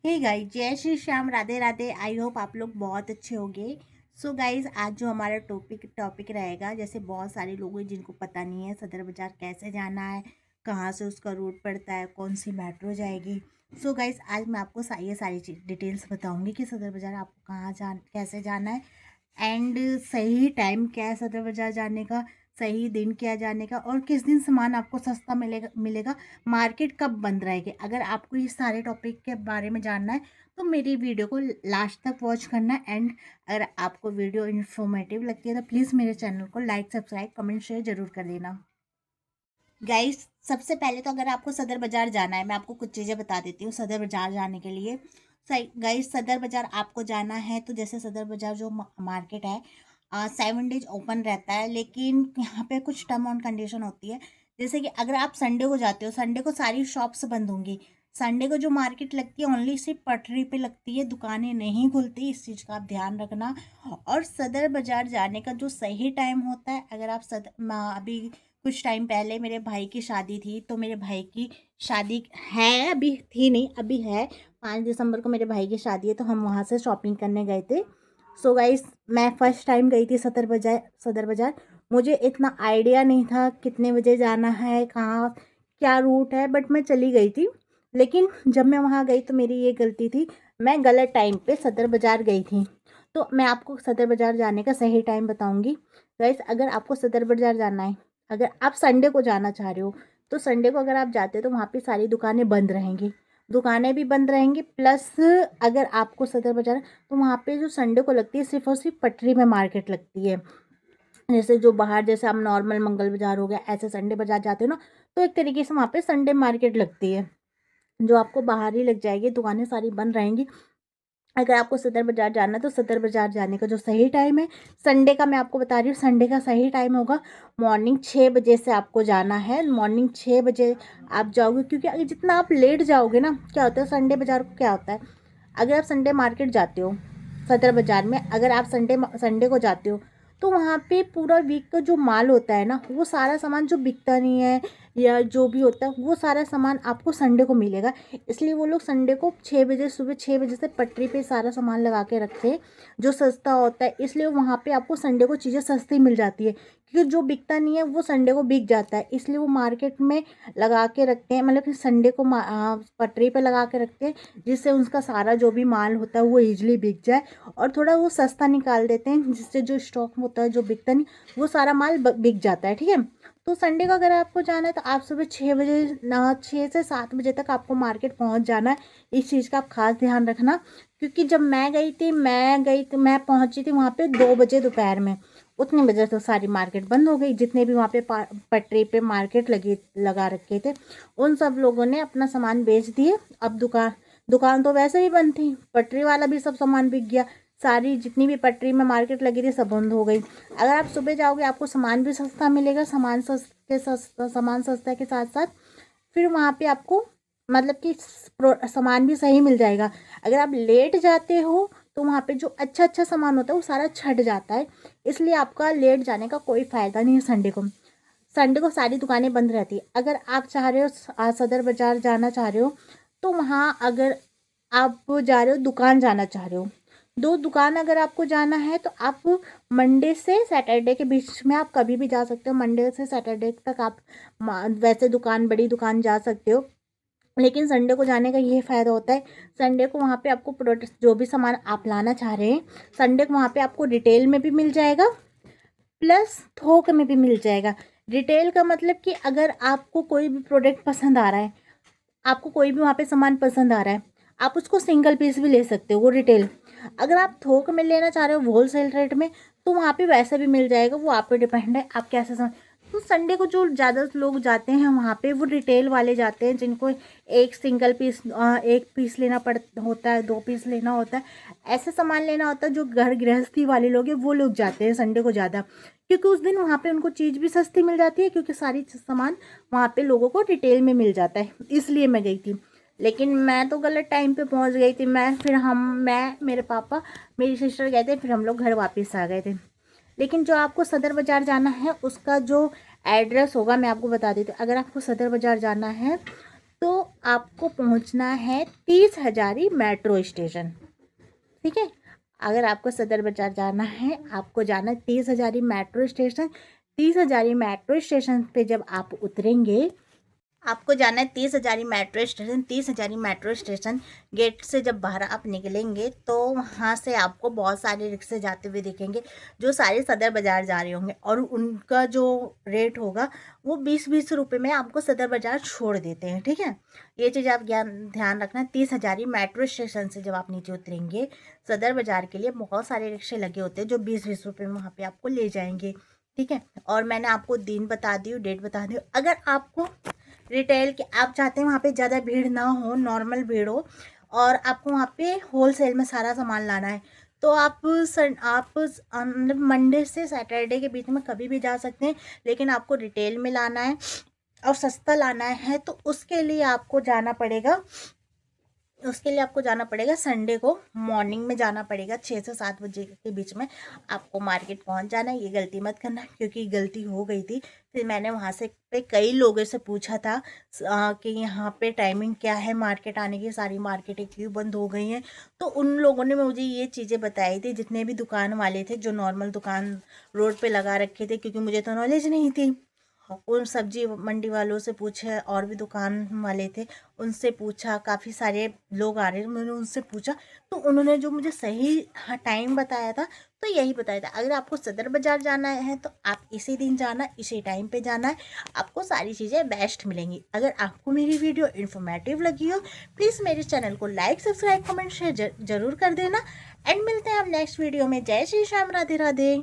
Hey guys, जय Shri Shyam, Radhe Radhe. I hope आप लोग बहुत अच्छे होंगे। सो गाइस, आज जो हमारा टॉपिक रहेगा, जैसे बहुत सारे लोग हैं जिनको पता नहीं है सदर बाज़ार कैसे जाना है, कहाँ से उसका रूट पड़ता है, कौन सी मेट्रो जाएगी। सो गाइस, आज मैं आपको ये सारी डिटेल्स बताऊंगी कि सदर बाज़ार आपको कैसे जाना है, एंड सही टाइम क्या है सदर बाज़ार जाने का, सही दिन क्या है जाने का, और किस दिन सामान आपको सस्ता मिलेगा, मार्केट कब बंद रहेगी। अगर आपको ये सारे टॉपिक के बारे में जानना है तो मेरी वीडियो को लास्ट तक वॉच करना है। एंड अगर आपको वीडियो इन्फॉर्मेटिव लगती है तो प्लीज़ मेरे चैनल को लाइक, सब्सक्राइब, कमेंट, शेयर जरूर कर देना। गाइस, सबसे पहले तो अगर आपको सदर बाज़ार जाना है, मैं आपको कुछ चीज़ें बता देती हूँ सदर बाज़ार जाने के लिए। सही गाइस, सदर बाज़ार आपको जाना है तो जैसे सदर बाज़ार जो मार्केट है 7 डेज ओपन रहता है, लेकिन यहाँ पे कुछ टर्म एंड कंडीशन होती है। जैसे कि अगर आप संडे को जाते हो, संडे को सारी शॉप्स बंद होंगी। संडे को जो मार्केट लगती है ओनली सिर्फ पटरी पे लगती है, दुकानें नहीं खुलती, इस चीज़ का आप ध्यान रखना। और सदर बाज़ार जाने का जो सही टाइम होता है, अगर आप अभी कुछ टाइम पहले मेरे भाई की शादी थी, तो मेरे भाई की शादी है, अभी थी नहीं, अभी है। 5 दिसंबर को मेरे भाई की शादी है, तो हम वहाँ से शॉपिंग करने गए थे। सो गाइस, मैं फर्स्ट टाइम गई थी सदर बाज़ार। मुझे इतना आइडिया नहीं था कितने बजे जाना है, कहाँ क्या रूट है, बट मैं चली गई थी। लेकिन जब मैं वहाँ गई तो मेरी ये गलती थी, मैं गलत टाइम पे सदर बाज़ार गई थी। तो मैं आपको सदर बाज़ार जाने का सही टाइम बताऊँगी। गाइस, अगर आपको सदर बाज़ार जाना है, अगर आप संडे को जाना चाह रहे हो, तो संडे को अगर आप जाते हो तो वहाँ पे सारी दुकानें बंद रहेंगी, दुकानें भी बंद रहेंगी। प्लस अगर आपको सदर बाज़ार, तो वहाँ पे जो संडे को लगती है सिर्फ और सिर्फ पटरी में मार्केट लगती है। जैसे जो बाहर, जैसे आप नॉर्मल मंगल बाज़ार हो गया, ऐसे संडे बाज़ार जाते हो ना, तो एक तरीके से वहाँ पे संडे मार्केट लगती है, जो आपको बाहर ही लग जाएगी, दुकानें सारी बंद रहेंगी। अगर आपको सदर बाज़ार जाना है तो सदर बाज़ार जाने का जो सही टाइम है, संडे का मैं आपको बता रही हूँ, संडे का सही टाइम होगा मॉर्निंग 6 बजे से आपको जाना है। मॉर्निंग 6 बजे आप जाओगे, क्योंकि अगर जितना आप लेट जाओगे ना, क्या होता है संडे बाज़ार को, क्या होता है, अगर आप संडे मार्केट जाते हो सदर बाज़ार में, अगर आप संडे को जाते हो, तो वहाँ पे पूरा वीक का जो माल होता है ना, वो सारा सामान जो बिकता नहीं है या जो भी होता है, वो सारा सामान आपको संडे को मिलेगा। इसलिए वो लोग संडे को 6 बजे, सुबह 6 बजे से पटरी पे सारा सामान लगा के रखते हैं, जो सस्ता होता है। इसलिए वहाँ पे आपको संडे को चीज़ें सस्ती मिल जाती है, क्योंकि जो बिकता नहीं है वो संडे को बिक जाता है, इसलिए वो मार्केट में लगा के रखते हैं, मतलब कि संडे को पटरी पे लगा के रखते हैं, जिससे उसका सारा जो भी माल होता है वो ईजिली बिक जाए, और थोड़ा वो सस्ता निकाल देते हैं, जिससे जो स्टॉक होता है जो बिकता नहीं, वो सारा माल बिक जाता है। ठीक है, तो संडे को अगर आपको जाना है तो आप सुबह 6 बजे, 6 से 7 बजे तक आपको मार्केट पहुंच जाना है। इस चीज़ का आप खास ध्यान रखना, क्योंकि जब मैं पहुंची थी वहाँ पे 2 बजे दोपहर में। उतने बजे तो सारी मार्केट बंद हो गई, जितने भी वहाँ पे पटरी पे मार्केट लगा रखे थे, उन सब लोगों ने अपना सामान बेच दिए। अब दुकान तो वैसे ही बंद थी, पटरी वाला भी सब सामान बिक गया, सारी जितनी भी पटरी में मार्केट लगी थी सब बंद हो गई। अगर आप सुबह जाओगे आपको सामान भी सस्ता मिलेगा, सामान सस्ता के साथ साथ फिर वहाँ पे आपको, मतलब कि सामान भी सही मिल जाएगा। अगर आप लेट जाते हो तो वहाँ पे जो अच्छा अच्छा सामान होता है वो सारा छट जाता है, इसलिए आपका लेट जाने का कोई फ़ायदा नहीं है। संडे को सारी दुकानें बंद रहती है। अगर आप चाह रहे हो सदर बाज़ार जाना चाह रहे हो, तो वहाँ अगर आप जा रहे हो दुकान जाना चाह रहे हो, 2 दुकान अगर आपको जाना है तो आप मंडे से सैटरडे के बीच में आप कभी भी जा सकते हो। मंडे से सैटरडे तक आप वैसे बड़ी दुकान जा सकते हो, लेकिन संडे को जाने का ये फ़ायदा होता है, संडे को वहाँ पे आपको प्रोडक्ट जो भी सामान आप लाना चाह रहे हैं, संडे को वहाँ पे आपको रिटेल में भी मिल जाएगा, प्लस थोक में भी मिल जाएगा। रिटेल का मतलब कि अगर आपको कोई भी प्रोडक्ट पसंद आ रहा है, आपको कोई भी वहाँ पे सामान पसंद आ रहा है, आप उसको सिंगल पीस भी ले सकते हो, वो रिटेल। अगर आप थोक में लेना चाह रहे हो होलसेल रेट में, तो वहाँ पे वैसे भी मिल जाएगा, वो आप पे डिपेंड है आप कैसे तो संडे को जो ज़्यादा लोग जाते हैं वहाँ पे, वो रिटेल वाले जाते हैं, जिनको एक पीस लेना होता है, 2 पीस लेना होता है, ऐसे सामान लेना होता है। जो घर गृहस्थी वाले लोग हैं वो लोग जाते हैं संडे को ज़्यादा, क्योंकि उस दिन वहाँ पे उनको चीज़ भी सस्ती मिल जाती है, क्योंकि सारी सामान वहाँ पे लोगों को रिटेल में मिल जाता है, इसलिए मैं गई थी। लेकिन मैं तो गलत टाइम पे पहुँच गई थी। मैं मेरे पापा, मेरी सिस्टर गए थे, फिर हम लोग घर वापस आ गए थे। लेकिन जो आपको सदर बाज़ार जाना है उसका जो एड्रेस होगा मैं आपको बता देती हूँ। अगर आपको सदर बाज़ार जाना है तो आपको पहुंचना है 30 हजारी मेट्रो स्टेशन। ठीक है, अगर आपको सदर बाज़ार जाना है, आपको जाना है 30 Hazari metro station. 30 Hazari metro station पे जब आप उतरेंगे, आपको जाना है 30 Hazari metro station. 30 Hazari metro station gate से जब बाहर आप निकलेंगे तो वहाँ से आपको बहुत सारे रिक्शे जाते हुए दिखेंगे जो सारे सदर बाज़ार जा रहे होंगे, और उनका जो रेट होगा वो 20-20 रुपये में आपको सदर बाज़ार छोड़ देते हैं। ठीक है, ये चीज़ आप ध्यान रखना। 30 हजारी मेट्रो स्टेशन से जब आप नीचे उतरेंगे, सदर बाज़ार के लिए बहुत सारे रिक्शे लगे होते हैं जो 20-20 रुपये में वहाँ पर आपको ले जाएंगे। ठीक है, और मैंने आपको दिन बता दी हूँ, डेट बता दी हूँ। अगर आपको रिटेल के आप चाहते हैं वहाँ पे ज़्यादा भीड़ ना हो, नॉर्मल भीड़ हो, और आपको वहाँ पे होलसेल में सारा सामान लाना है, तो आप मतलब मंडे से सैटरडे के बीच में कभी भी जा सकते हैं। लेकिन आपको रिटेल में लाना है और सस्ता लाना है तो उसके लिए आपको जाना पड़ेगा संडे को मॉर्निंग में जाना पड़ेगा। 6 से 7 बजे के बीच में आपको मार्केट पहुंच जाना है। ये गलती मत करना, क्योंकि गलती हो गई थी। फिर मैंने वहाँ से पे कई लोगों से पूछा था कि यहाँ पे टाइमिंग क्या है मार्केट आने की, सारी मार्केटें क्यों बंद हो गई हैं। तो उन लोगों ने मुझे ये चीज़ें बताई थी, जितने भी दुकान वाले थे जो नॉर्मल दुकान रोड पे लगा रखे थे, क्योंकि मुझे तो नॉलेज नहीं थी। उन सब्जी मंडी वालों से पूछा, और भी दुकान वाले थे उनसे पूछा, काफ़ी सारे लोग आ रहे थे, मैंने उनसे पूछा, तो उन्होंने जो मुझे सही टाइम बताया था तो यही बताया था। अगर आपको सदर बाज़ार जाना है तो आप इसी दिन जाना, इसी टाइम पे जाना है, आपको सारी चीज़ें बेस्ट मिलेंगी। अगर आपको मेरी वीडियो इन्फॉर्मेटिव लगी हो, प्लीज़ मेरे चैनल को लाइक, सब्सक्राइब, कमेंट, शेयर जरूर कर देना। एंड मिलते हैं आप नेक्स्ट वीडियो में। जय श्री श्याम, राधे राधे।